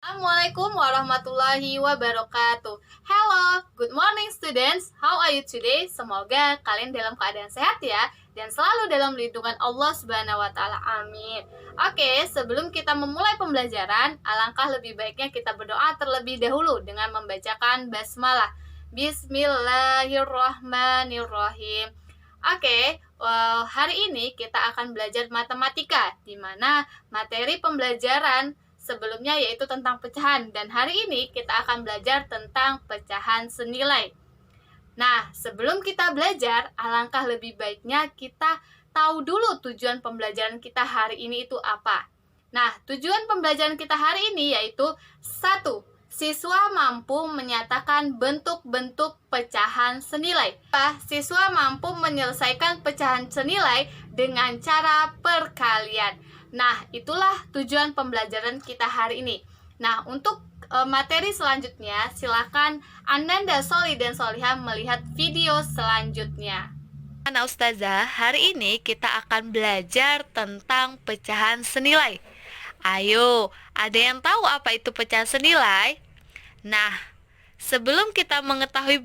Assalamualaikum warahmatullahi wabarakatuh. Hello, good morning students. How are you today? Semoga kalian dalam keadaan sehat ya dan selalu dalam lindungan Allah Subhanahu wa taala. Amin. Oke, sebelum kita memulai pembelajaran, alangkah lebih baiknya kita berdoa terlebih dahulu dengan membacakan basmalah. Bismillahirrahmanirrahim. Oke, hari ini kita akan belajar matematika, di mana materi pembelajaran sebelumnya yaitu tentang pecahan, dan hari ini kita akan belajar tentang pecahan senilai. Nah, sebelum kita belajar, alangkah lebih baiknya kita tahu dulu tujuan pembelajaran kita hari ini itu apa. Nah, tujuan pembelajaran kita hari ini yaitu 1. Siswa mampu menyatakan bentuk-bentuk pecahan senilai. Siswa mampu menyelesaikan pecahan senilai dengan cara perkalian. Nah, itulah tujuan pembelajaran kita hari ini. Nah, untuk materi selanjutnya, silakan Ananda Soli dan Solihah melihat video selanjutnya. Nah, Ustazah, hari ini kita akan belajar tentang pecahan senilai. Ayo, ada yang tahu apa itu pecahan senilai? Nah, sebelum kita mengetahui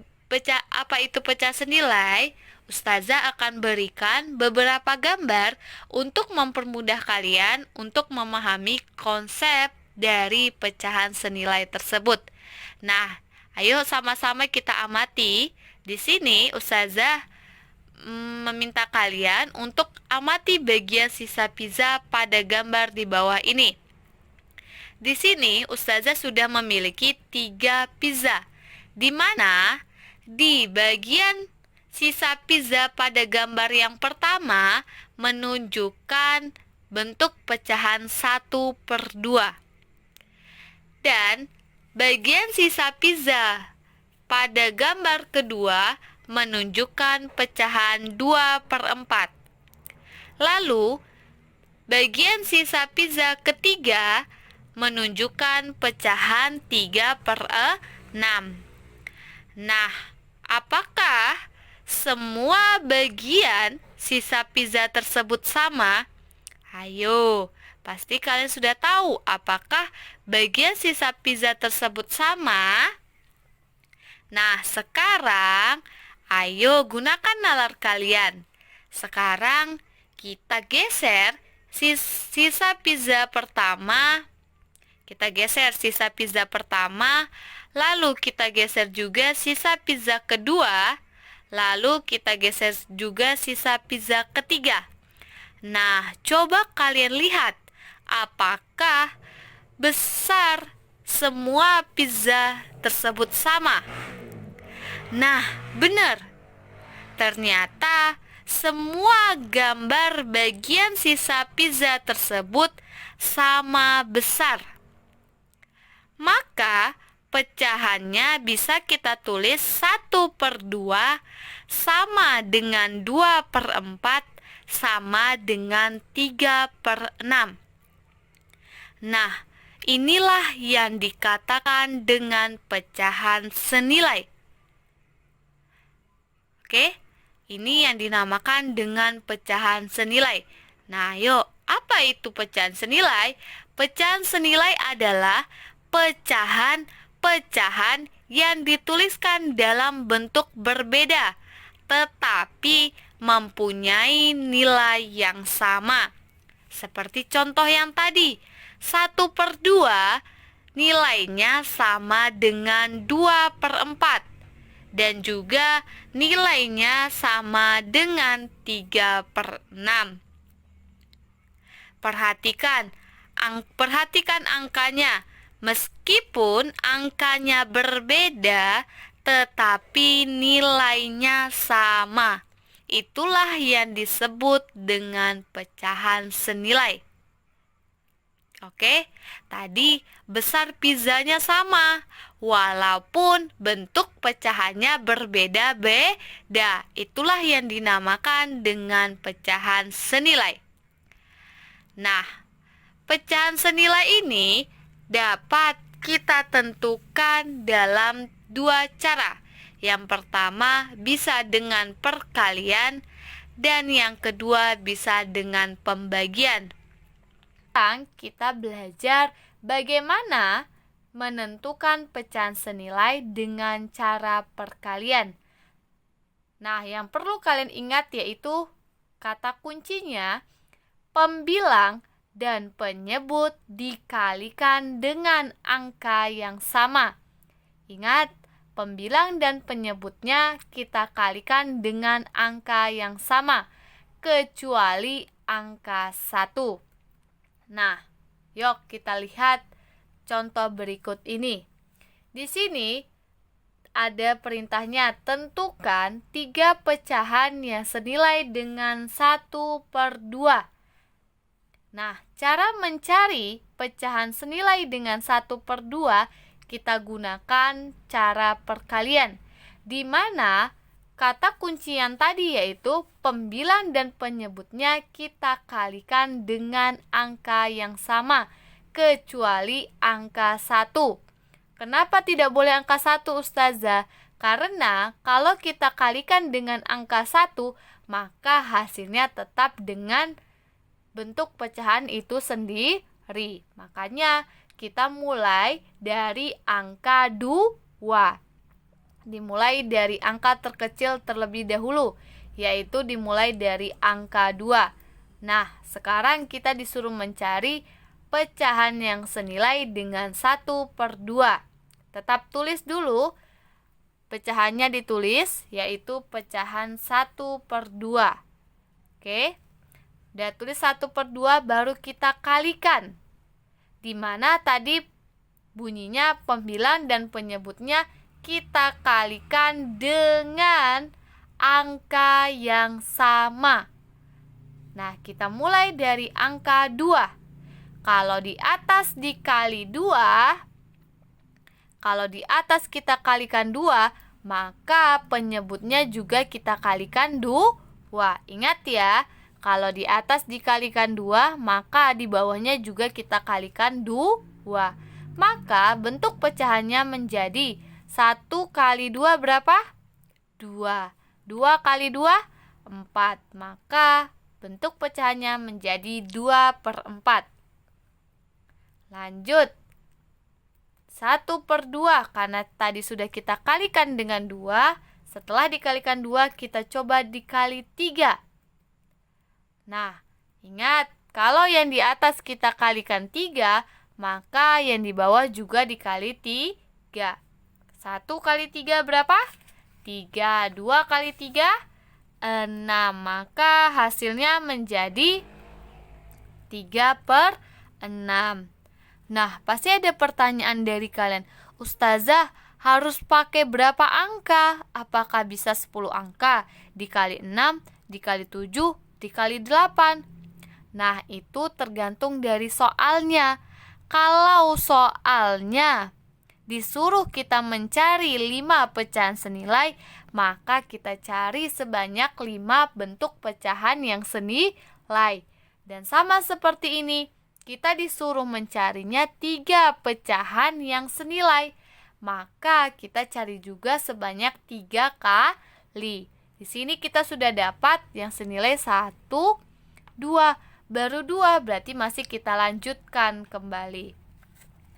apa itu pecahan senilai, Ustazah akan berikan beberapa gambar untuk mempermudah kalian untuk memahami konsep dari pecahan senilai tersebut. Nah, ayo sama-sama kita amati. Di sini Ustazah meminta kalian untuk amati bagian sisa pizza pada gambar di bawah ini. Di sini Ustazah sudah memiliki 3 pizza, di mana di bagian sisa pizza pada gambar yang pertama menunjukkan bentuk pecahan 1/2. Dan bagian sisa pizza pada gambar kedua menunjukkan pecahan 2/4. Lalu, bagian sisa pizza ketiga menunjukkan pecahan 3/6. Nah, apakah semua bagian sisa pizza tersebut sama? Ayo, pasti kalian sudah tahu apakah bagian sisa pizza tersebut sama. Nah, sekarang ayo gunakan nalar kalian. Sekarang kita geser sisa pizza pertama. Kita geser sisa pizza pertama, lalu kita geser juga sisa pizza kedua, lalu kita geser juga sisa pizza ketiga. Nah, coba kalian lihat apakah besar semua pizza tersebut sama. Nah, benar. Ternyata semua gambar bagian sisa pizza tersebut sama besar. Maka pecahannya bisa kita tulis 1/2 sama dengan 2/4 sama dengan 3/6. Nah, inilah yang dikatakan dengan pecahan senilai. Oke, ini yang dinamakan dengan pecahan senilai. Nah, yuk, apa itu pecahan senilai? Pecahan senilai adalah pecahan-pecahan yang dituliskan dalam bentuk berbeda, tetapi mempunyai nilai yang sama. Seperti contoh yang tadi, 1/2 nilainya sama dengan 2/4. Dan juga nilainya sama dengan 3/6. Perhatikan angkanya. Meskipun angkanya berbeda, tetapi nilainya sama. Itulah yang disebut dengan pecahan senilai. Oke, tadi besar pizzanya sama, walaupun bentuk pecahannya berbeda-beda. Itulah yang dinamakan dengan pecahan senilai. Nah, pecahan senilai ini dapat kita tentukan dalam 2 cara. Yang pertama bisa dengan perkalian, dan yang kedua bisa dengan pembagian. Sekarang kita belajar bagaimana menentukan pecahan senilai dengan cara perkalian. Nah, yang perlu kalian ingat yaitu kata kuncinya pembilang dan penyebut dikalikan dengan angka yang sama. Ingat, pembilang dan penyebutnya kita kalikan dengan angka yang sama, kecuali angka 1. Nah, yuk kita lihat contoh berikut ini. Di sini ada perintahnya, tentukan 3 pecahan yang senilai dengan 1/2. Nah, cara mencari pecahan senilai dengan 1/2 kita gunakan cara perkalian, di mana kata kunci yang tadi yaitu pembilang dan penyebutnya kita kalikan dengan angka yang sama, kecuali angka 1. Kenapa tidak boleh angka 1, Ustazah? Karena kalau kita kalikan dengan angka 1, maka hasilnya tetap dengan bentuk pecahan itu sendiri. Makanya kita mulai dari angka 2. Dimulai dari angka terkecil terlebih dahulu, yaitu dimulai dari angka 2. Nah, sekarang kita disuruh mencari pecahan yang senilai dengan 1/2. Tetap tulis dulu, pecahannya ditulis, yaitu pecahan 1/2. Oke. Udah tulis 1/2, baru kita kalikan. Dimana tadi bunyinya pembilang dan penyebutnya kita kalikan dengan angka yang sama. Nah, kita mulai dari angka 2. Kalau di atas dikali 2, kalau di atas kita kalikan 2, maka penyebutnya juga kita kalikan 2. Ingat ya, kalau di atas dikalikan 2, maka di bawahnya juga kita kalikan 2. Maka bentuk pecahannya menjadi 1 kali 2 berapa? 2. 2 kali 2? 4. Maka bentuk pecahannya menjadi 2/4. Lanjut. 1/2, karena tadi sudah kita kalikan dengan 2. Setelah dikalikan 2, kita coba dikali 3. Nah, ingat, kalau yang di atas kita kalikan 3, maka yang di bawah juga dikali 3. 1 kali 3 berapa? 3. 2 kali 3? 6. Maka hasilnya menjadi 3/6. Nah, pasti ada pertanyaan dari kalian. Ustazah, harus pakai berapa angka? Apakah bisa 10 angka? Dikali 6, dikali 7, dikali 8. Nah, itu tergantung dari soalnya. Kalau soalnya disuruh kita mencari 5 pecahan senilai, maka kita cari sebanyak 5 bentuk pecahan yang senilai. Dan sama seperti ini, kita disuruh mencarinya 3 pecahan yang senilai, maka kita cari juga sebanyak 3 kali. Di sini kita sudah dapat yang senilai 1, 2. Baru 2, berarti masih kita lanjutkan kembali.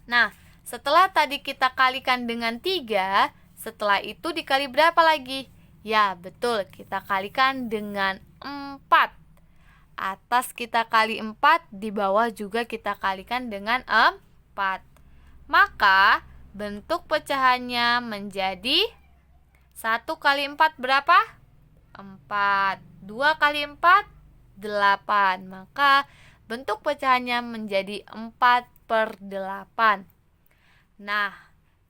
Nah, setelah tadi kita kalikan dengan 3, setelah itu dikali berapa lagi? Ya, betul, kita kalikan dengan 4. Atas kita kali 4, di bawah juga kita kalikan dengan 4. Maka bentuk pecahannya menjadi 1 kali 4 berapa? 4. 2 kali 4? 8. Maka bentuk pecahannya menjadi 4/8. Nah,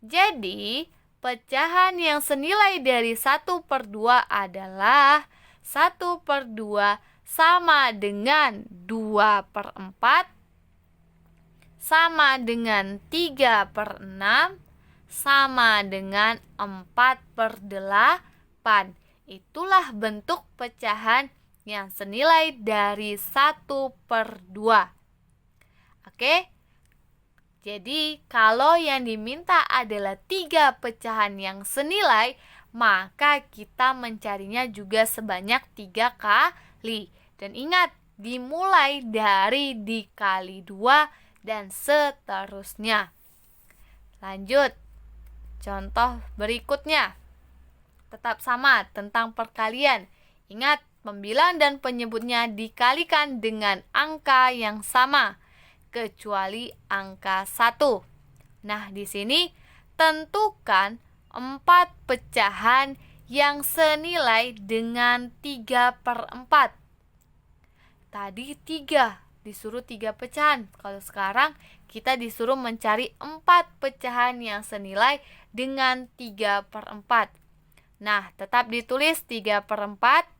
jadi pecahan yang senilai dari 1/2 adalah 1/2 sama dengan 2/4, sama dengan 3/6, sama dengan 4/8. Itulah bentuk pecahan yang senilai dari 1/2. Oke? Jadi, kalau yang diminta adalah 3 pecahan yang senilai, maka kita mencarinya juga sebanyak 3 kali. Dan ingat, dimulai dari dikali 2 dan seterusnya. Lanjut. Contoh berikutnya. Tetap sama tentang perkalian. Ingat, pembilang dan penyebutnya dikalikan dengan angka yang sama, kecuali angka 1. Nah, di sini tentukan 4 pecahan yang senilai dengan 3/4. Tadi 3, disuruh 3 pecahan. Kalau sekarang kita disuruh mencari 4 pecahan yang senilai dengan 3/4. Nah, tetap ditulis 3/4.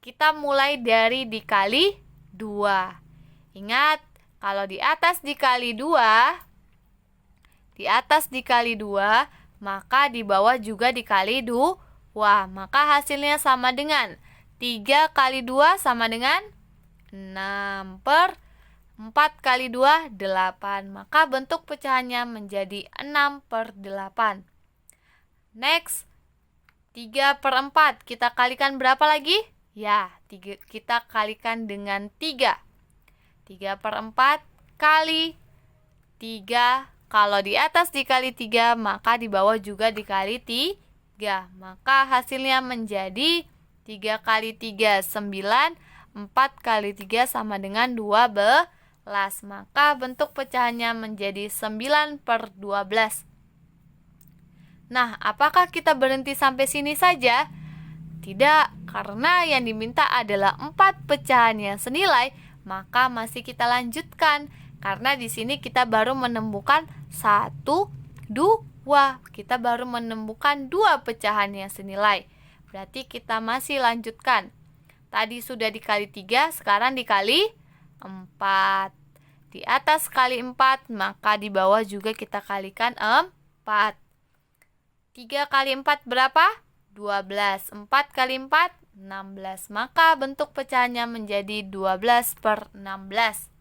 Kita mulai dari dikali 2. Ingat, kalau di atas dikali 2, maka di bawah juga dikali 2. Maka hasilnya sama dengan 3 kali 2 sama dengan 6 per 4 kali 2, 8. Maka bentuk pecahannya menjadi 6/8. Next, 3/4. Kita kalikan berapa lagi? Ya, kita kalikan dengan 3. 3/4 kali 3. Kalau di atas dikali 3, maka di bawah juga dikali 3. Maka hasilnya menjadi 3 kali 3, 9. 4 kali 3 sama dengan 12. Maka bentuk pecahannya menjadi 9/12. Nah, apakah kita berhenti sampai sini saja? Tidak, karena yang diminta adalah 4 pecahan yang senilai, maka masih kita lanjutkan. Karena di sini kita baru menemukan 1, 2. Kita baru menemukan 2 pecahan yang senilai. Berarti kita masih lanjutkan. Tadi sudah dikali 3, sekarang dikali 4. Di atas kali 4, maka di bawah juga kita kalikan 4. 3 kali 4 berapa? 12. 4 kali 4, 16. Maka bentuk pecahannya menjadi 12/16.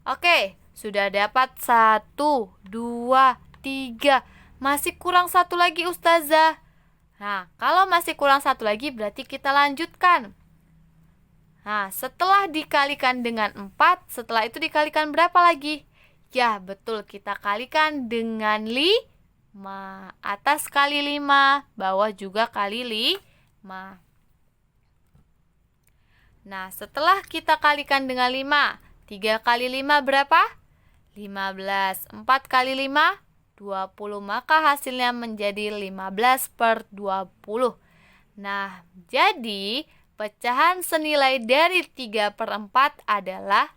Oke, sudah dapat 1, 2, 3. Masih kurang 1 lagi, Ustazah. Nah, kalau masih kurang 1 lagi berarti kita lanjutkan. Nah, setelah dikalikan dengan 4, setelah itu dikalikan berapa lagi? Ya, betul, kita kalikan dengan 5. Atas kali 5, bawah juga kali 5. Nah, setelah kita kalikan dengan 5, 3 kali 5 berapa? 15. 4 kali 5, 20. Maka hasilnya menjadi 15/20. Nah, jadi pecahan senilai dari 3/4 adalah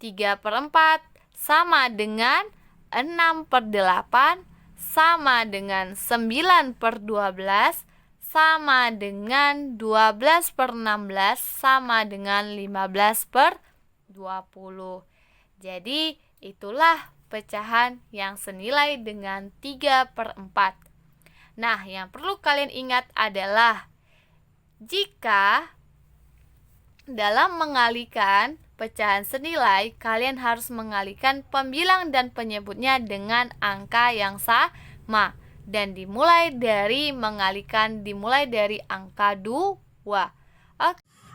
3/4 sama dengan 6/8 sama dengan 9/12 sama dengan 12/16 sama dengan 15/20. Jadi itulah pecahan yang senilai dengan 3/4. Nah, yang perlu kalian ingat adalah jika dalam mengalikan pecahan senilai, kalian harus mengalihkan pembilang dan penyebutnya dengan angka yang sama. Dan dimulai dari angka 2.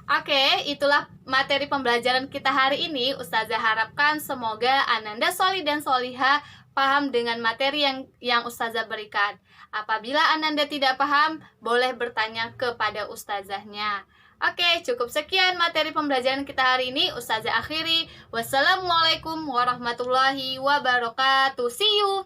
Oke, itulah materi pembelajaran kita hari ini. Ustazah harapkan semoga Ananda Solih dan Solihah paham dengan materi yang Ustazah berikan. Apabila Ananda tidak paham, boleh bertanya kepada Ustazahnya. Oke, cukup sekian materi pembelajaran kita hari ini. Ustazah akhiri. Wassalamualaikum warahmatullahi wabarakatuh. See you.